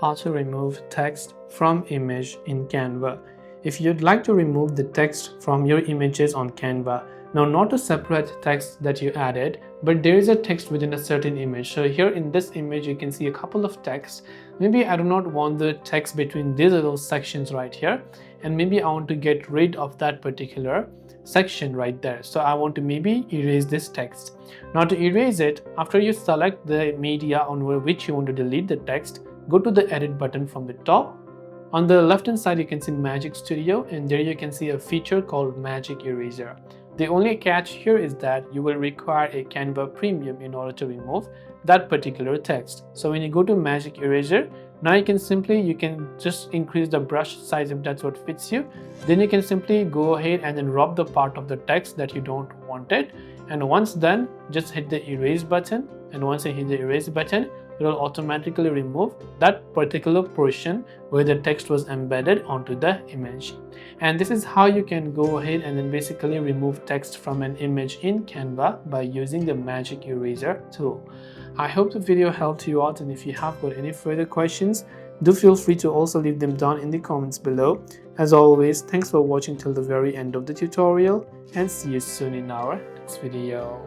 how to remove text from image in Canva. If you'd like to remove the text from your images on Canva, now not to separate text that you added, but there is a text within a certain image. So here in this image you can see a couple of texts. Maybe I do not want the text between these little sections right here, and maybe I want to get rid of that particular section right there. So I want to maybe erase this text. Now to erase it, after you select the media on which you want to delete the text, go to the edit button from the top. On the left hand side you can see Magic Studio, and there you can see a feature called Magic Eraser. The only catch here is that you will require a Canva Premium in order to remove that particular text. So when you go to Magic Eraser, now you can just increase the brush size if that's what fits you. Then you can simply go ahead and then rub the part of the text that you don't want it. And once done, just hit the erase button. And once you hit the erase button, it will automatically remove that particular portion where the text was embedded onto the image. And this is how you can go ahead and then basically remove text from an image in Canva by using the Magic Eraser tool. I hope the video helped you out, and if you have got any further questions, do feel free to also leave them down in the comments below. As always, thanks for watching till the very end of the tutorial, and see you soon in our next video.